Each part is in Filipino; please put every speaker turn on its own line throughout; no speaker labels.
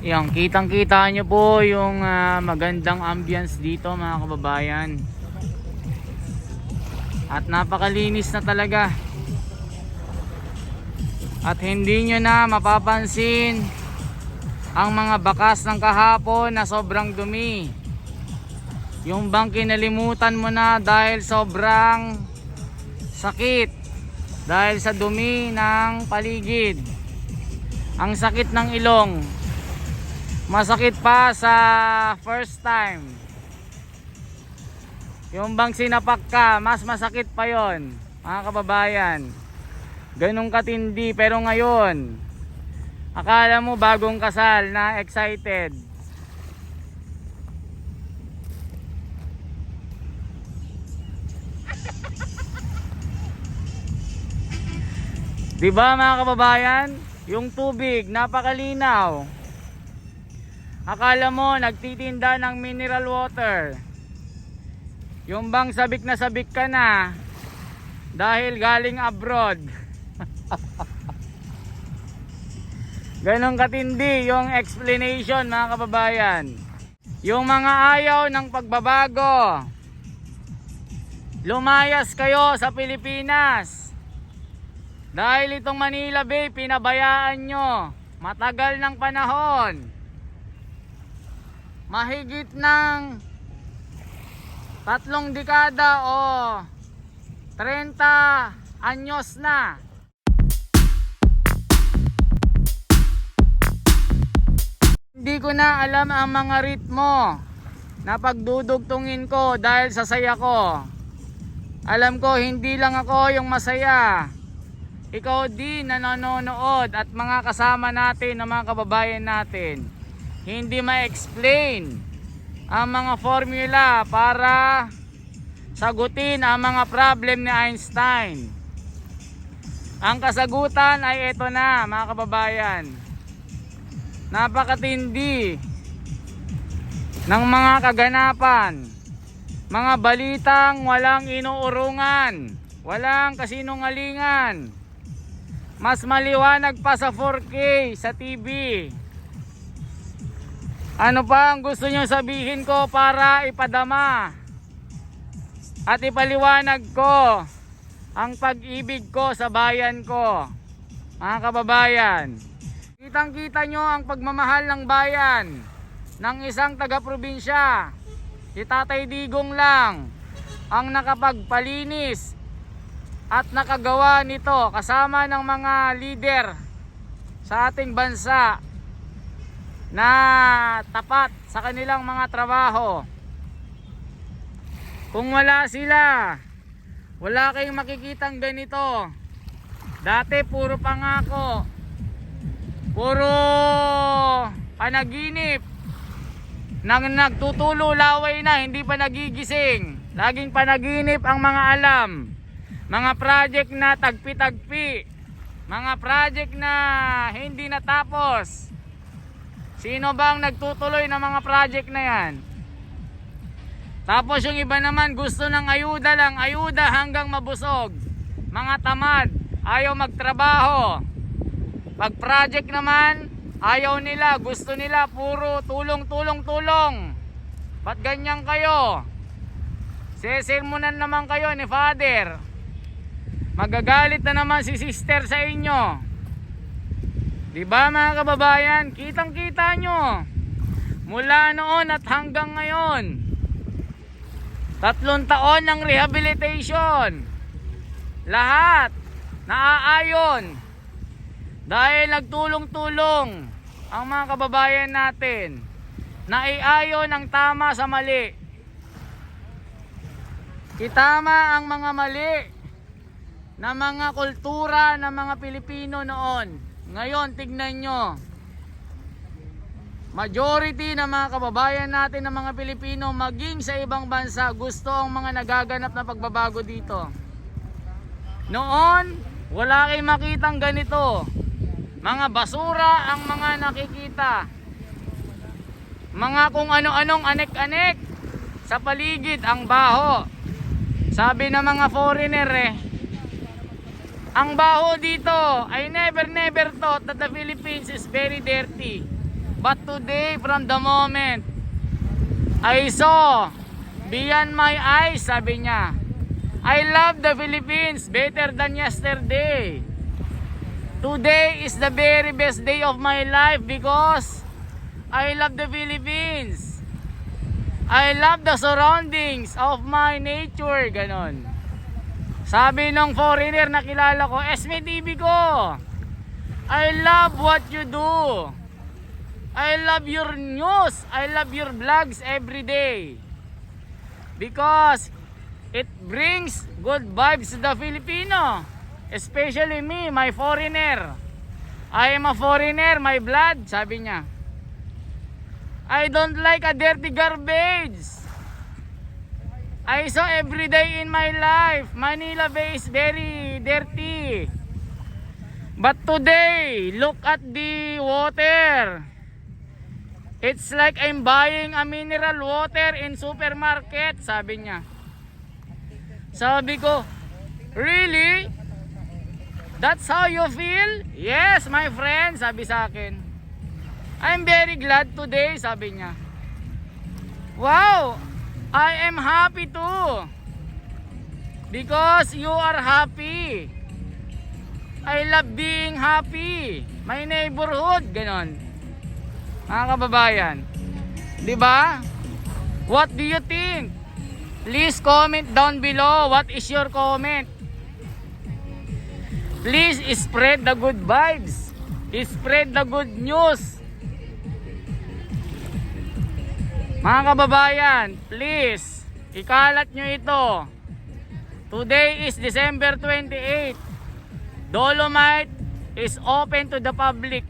Yan, kitang kita nyo po yung magandang ambience dito mga kababayan. At napakalinis na talaga. At hindi nyo na mapapansin ang mga bakas ng kahapon na sobrang dumi. Yung bang kinalimutan mo na dahil sobrang sakit, dahil sa dumi ng paligid. Ang sakit ng ilong, masakit pa sa first time. Yung bang sinapak ka, mas masakit pa yon mga kababayan. Ganun katindi. Pero ngayon, akala mo bagong kasal na excited. Diba mga kababayan? Yung tubig napakalinaw. Akala mo nagtitinda ng mineral water. Yung bang sabik na sabik ka na dahil galing abroad. Ganon katindi yung explanation mga kababayan. Yung mga ayaw ng pagbabago, lumayas kayo sa Pilipinas. Dahil itong Manila Bay pinabayaan nyo matagal ng panahon. Mahigit ng 3 dekada o 30 anyos na. Hindi ko na alam ang mga ritmo na pagdudugtungin ko dahil sa saya ko. Alam ko hindi lang ako yung masaya. Ikaw din na nanonood at mga kasama natin na mga kababayan natin. Hindi ma-explain ang mga formula para sagutin ang mga problem ni Einstein. Ang kasagutan ay ito na mga kababayan. Napakatindi ng mga kaganapan, mga balitang walang inuurungan, walang kasinungalingan. Mas maliwanag pa sa 4K sa TV. Ano pa ang gusto nyo sabihin ko para ipadama at ipaliwanag ko ang pag-ibig ko sa bayan ko, mga kababayan? Kitang kita nyo ang pagmamahal ng bayan ng isang taga-probinsya. Si Tatay Digong lang ang nakapagpalinis at nakagawa nito kasama ng mga leader sa ating bansa na tapat sa kanilang mga trabaho. Kung wala sila, wala kayong makikitang ganito. Dati puro pangako, puro panaginip, nang nagtutulo laway na, hindi pa nagigising. Laging panaginip ang mga alam. Mga project na tagpi-tagpi, mga project na hindi natapos. Sino bang nagtutuloy ng mga project na yan? Tapos yung iba naman gusto ng ayuda lang, ayuda hanggang mabusog. Mga tamad, ayaw magtrabaho. Pag project naman, ayaw nila, gusto nila puro tulong. Ba't ganyan kayo? Sesermonan naman kayo ni Father. Magagalit na naman si sister sa inyo. Diba mga kababayan? Kitang kita nyo. Mula noon at hanggang ngayon, 3 taon ng rehabilitation. Lahat naaayon dahil nagtulong-tulong ang mga kababayan natin. Naiayon ang tama sa mali. Itama ang mga mali na mga kultura ng mga Pilipino noon. Ngayon tignan nyo, majority ng mga kababayan natin ng mga Pilipino maging sa ibang bansa gusto ang mga nagaganap na pagbabago dito. Noon wala kayong makitang ganito. Mga basura ang mga nakikita, mga kung ano-anong anek-anek sa paligid, ang baho. Sabi ng mga foreigner ang baho dito, I never thought that the Philippines is very dirty. But today, from the moment I saw beyond my eyes, sabi niya, I love the Philippines better than yesterday. Today is the very best day of my life because I love the Philippines. I love the surroundings of my nature. Ganon. Sabi ng foreigner na kilala ko, Esme TV ko, I love what you do. I love your news. I love your vlogs every day. Because it brings good vibes to the Filipino. Especially me, my foreigner. I am a foreigner, my blood, sabi niya. I don't like a dirty garbage. I saw every day in my life, Manila Bay is very dirty. But today, look at the water. It's like I'm buying a mineral water in supermarket, sabi niya. Sabi ko, really? That's how you feel? Yes, my friend, sabi sa akin. I'm very glad today, sabi niya. Wow, I am happy too. Because you are happy. I love being happy. My neighborhood, ganon. Mga kababayan, di ba? What do you think? Please comment down below. What is your comment? Please spread the good vibes. Spread the good news. Mga kababayan, please, ikalat nyo ito. Today is December 28. Dolomite is open to the public.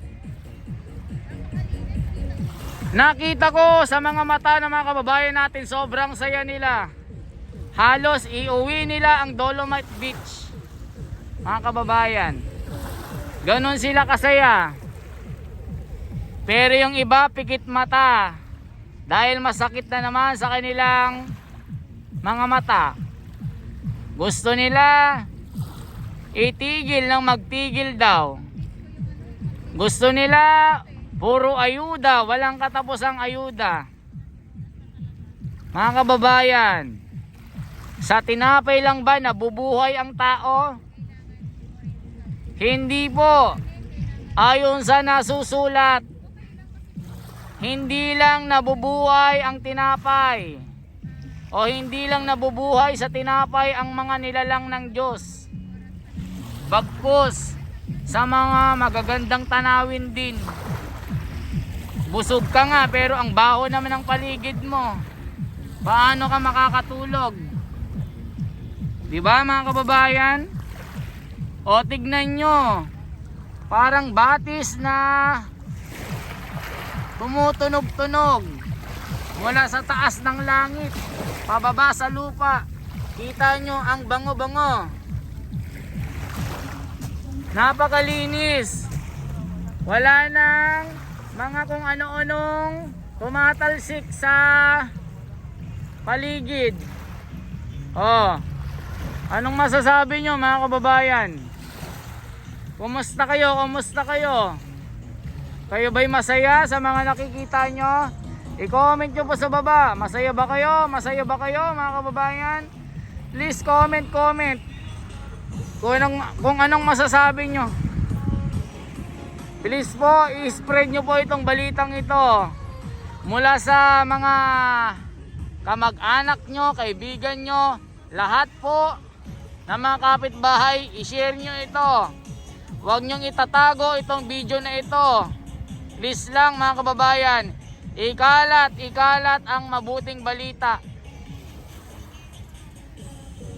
Nakita ko sa mga mata ng mga kababayan natin, sobrang saya nila. Halos iuwi nila ang Dolomite Beach. Mga kababayan, ganun sila kasaya. Pero yung iba pikit mata dahil masakit na naman sa kanilang mga mata. Gusto nila itigil ng magtigil daw. Gusto nila puro ayuda, walang katapusang ayuda. Mga kababayan, sa tinapay lang ba nabubuhay ang tao? Hindi po. Ayon sa nasusulat, hindi lang nabubuhay ang tinapay o hindi lang nabubuhay sa tinapay ang mga nilalang ng Diyos. Bagkus sa mga magagandang tanawin din. Busog ka nga pero ang baho naman ng paligid mo. Paano ka makakatulog? Di ba mga kababayan? O tignan nyo, parang batis na tumutunog-tunog mula sa taas ng langit pababa sa lupa. Kita nyo ang bango-bango, napakalinis, wala nang mga kung ano-anong tumatalsik sa paligid. Oh, anong masasabi nyo mga kababayan? Kumusta kayo? Kumusta kayo? Kayo ba'y masaya sa mga nakikita nyo? I-comment nyo po sa baba. Masaya ba kayo? Masaya ba kayo mga kababayan? Please comment. Kung anong masasabi nyo. Please po, i-spread nyo po itong balitang ito. Mula sa mga kamag-anak nyo, kaibigan nyo, lahat po na mga kapitbahay, i-share nyo ito. Huwag nyong itatago itong video na ito. Please lang mga kababayan, ikalat ang mabuting balita.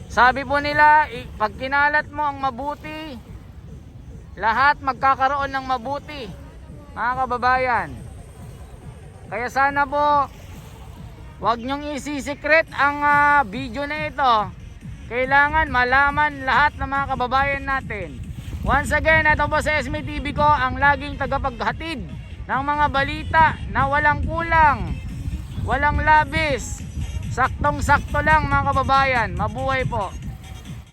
Sabi po nila, pag kinalat mo ang mabuti, lahat magkakaroon ng mabuti, mga kababayan. Kaya sana po, huwag nyong isi-secret ang video na ito. Kailangan malaman lahat ng mga kababayan natin. Once again, ito po sa Esme TV ko, ang laging tagapaghatid ng mga balita na walang kulang, walang labis, saktong-sakto lang mga kababayan. Mabuhay po.